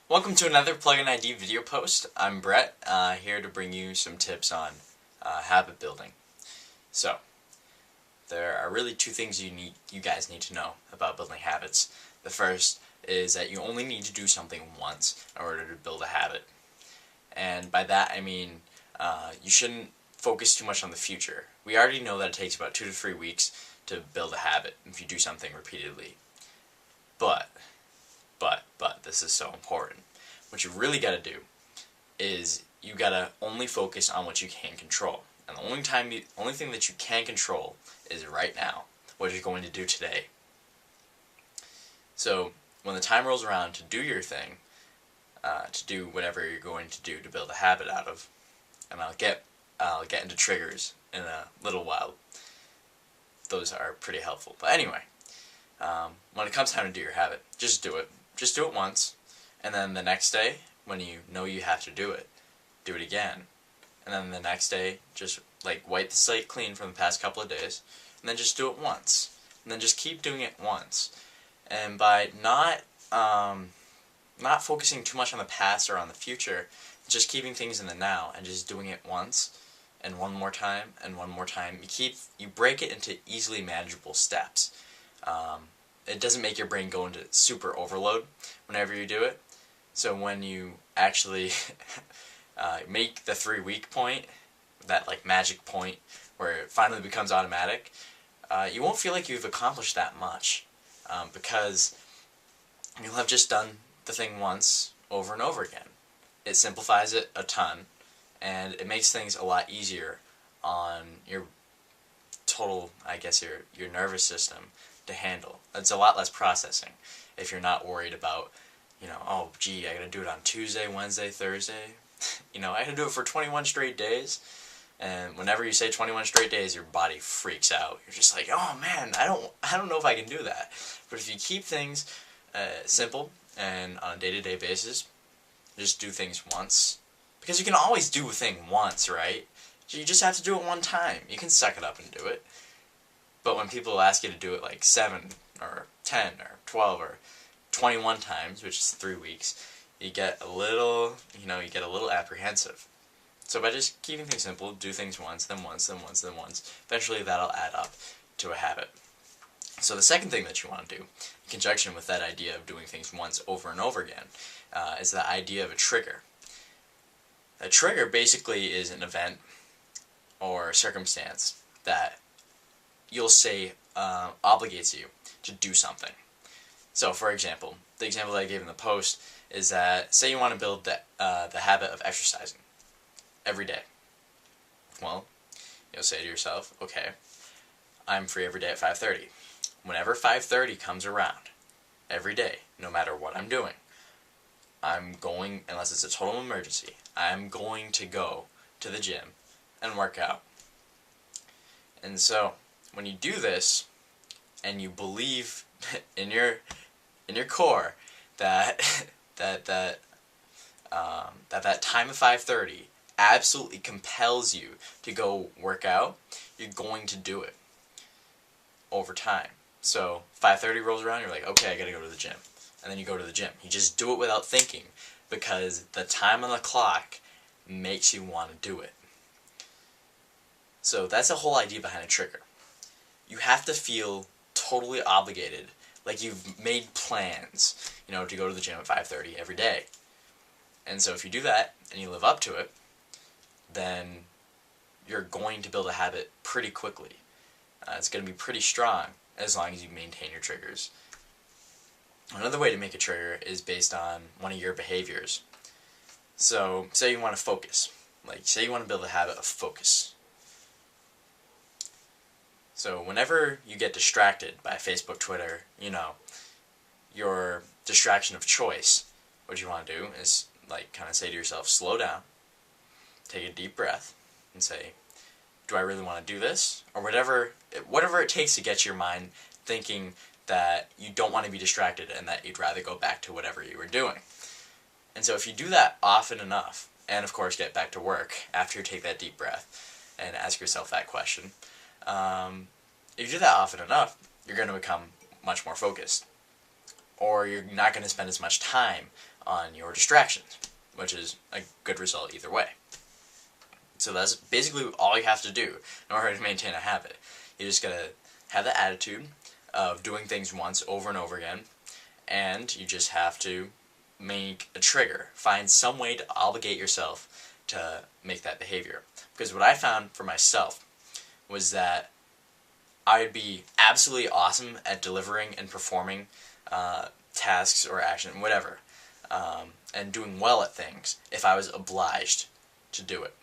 Welcome to another Plugin ID video post. I'm Brett, here to bring you some tips on habit building. So, there are really two things you guys need to know about building habits. The first is that you only need to do something once in order to build a habit. And by that I mean you shouldn't focus too much on the future. We already know that it takes about 2 to 3 weeks to build a habit if you do something repeatedly. But this is so important. What you really gotta do is you gotta only focus on what you can control. And the only thing that you can control is right now, what you're going to do today. So when the time rolls around to do your thing, to do whatever you're going to do to build a habit out of, and I'll get into triggers in a little while. Those are pretty helpful. But anyway, when it comes time to do your habit, just do it. Just do it once, and then the next day, when you know you have to do it again. And then the next day, just like wipe the slate clean from the past couple of days, and then just do it once. And then just keep doing it once. And by not focusing too much on the past or on the future, just keeping things in the now and just doing it once and one more time and one more time, you break it into easily manageable steps. It doesn't make your brain go into super overload whenever you do it. So when you actually make the 3-week point, that like magic point where it finally becomes automatic, you won't feel like you've accomplished that much because you'll have just done the thing once over and over again. It simplifies it a ton, and it makes things a lot easier on your total, I guess, your nervous system to handle. It's a lot less processing if you're not worried about, oh gee, I gotta do it on Tuesday, Wednesday, Thursday. I gotta do it for 21 straight days. And whenever you say 21 straight days, your body freaks out. You're just like, oh man, I don't know if I can do that. But if you keep things simple and on a day-to-day basis, just do things once. Because you can always do a thing once, right? You just have to do it one time. You can suck it up and do it. But when people ask you to do it like 7 or 10 or 12 or 21 times, which is 3 weeks, you get a little apprehensive. So by just keeping things simple, do things once, then once, then once, then once, eventually that'll add up to a habit. So the second thing that you want to do, in conjunction with that idea of doing things once over and over again, is the idea of a trigger. A trigger basically is an event or circumstance that you'll say obligates you to do something. So for example, the example that I gave in the post is that, say you want to build the habit of exercising every day. Well, you'll say to yourself, okay, I'm free every day at 5:30. Whenever 5:30 comes around, every day, no matter what I'm doing, I'm going, unless it's a total emergency, I'm going to go to the gym and work out. And so, when you do this, and you believe in your core that that time of 5:30 absolutely compels you to go work out, you're going to do it over time. So 5:30 rolls around, you're like, okay, I gotta go to the gym. And then you go to the gym. You just do it without thinking because the time on the clock makes you want to do it. So that's the whole idea behind a trigger. You have to feel totally obligated, like you've made plans, to go to the gym at 5:30 every day. And so if you do that and you live up to it, then you're going to build a habit pretty quickly. It's going to be pretty strong as long as you maintain your triggers. Another way to make a trigger is based on one of your behaviors. So say you want to focus. Say you want to build a habit of focus. So whenever you get distracted by Facebook, Twitter, your distraction of choice, what you want to do is kind of say to yourself, slow down, take a deep breath, and say, do I really want to do this? Or whatever it takes to get your mind thinking that you don't want to be distracted and that you'd rather go back to whatever you were doing. And so if you do that often enough, and of course get back to work after you take that deep breath and ask yourself that question, if you do that often enough, you're going to become much more focused. Or you're not going to spend as much time on your distractions, which is a good result either way. So that's basically all you have to do in order to maintain a habit. You just gotta have the attitude of doing things once over and over again, and you just have to make a trigger. Find some way to obligate yourself to make that behavior. Because what I found for myself was that I would be absolutely awesome at delivering and performing tasks or action, whatever, and doing well at things if I was obliged to do it.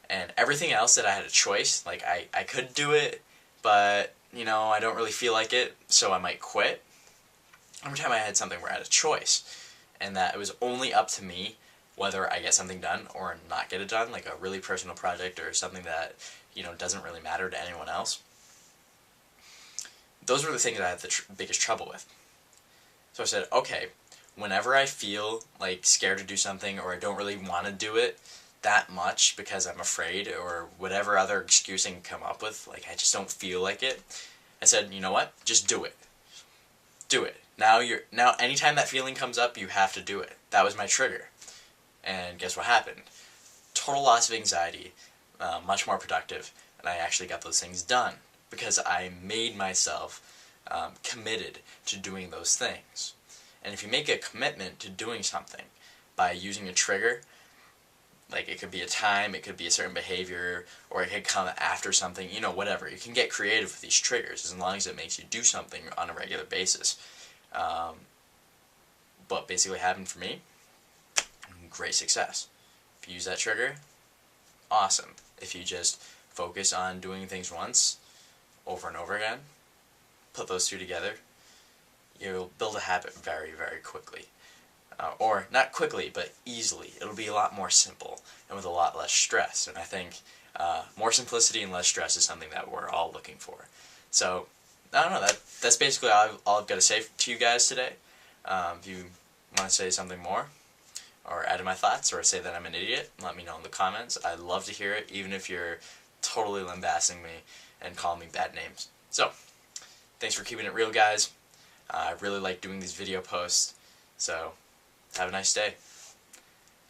And everything else that I had a choice, like I could do it, but I don't really feel like it, so I might quit. Every time I had something where I had a choice, and that it was only up to me whether I get something done or not get it done, like a really personal project or something that doesn't really matter to anyone else. Those were the things I had the biggest trouble with. So I said, okay, whenever I feel like scared to do something or I don't really want to do it that much because I'm afraid or whatever other excuse I can come up with, like I just don't feel like it, I said, you know what, just do it. Do it. Now anytime that feeling comes up, you have to do it. That was my trigger. And guess what happened? Total loss of anxiety, much more productive, and I actually got those things done because I made myself committed to doing those things. And if you make a commitment to doing something by using a trigger, like it could be a time, it could be a certain behavior, or it could come after something, whatever. You can get creative with these triggers as long as it makes you do something on a regular basis. But basically happened for me, great success. If you use that trigger, awesome. If you just focus on doing things once, over and over again, put those two together, you'll build a habit very, very quickly. Or not quickly, but easily. It'll be a lot more simple and with a lot less stress. And I think more simplicity and less stress is something that we're all looking for. So, I don't know, that's basically all I've got to say to you guys today. If you want to say something more, or add to my thoughts, or say that I'm an idiot, let me know in the comments. I'd love to hear it, even if you're totally lambasting me and calling me bad names. So, thanks for keeping it real, guys. I really like doing these video posts, so have a nice day.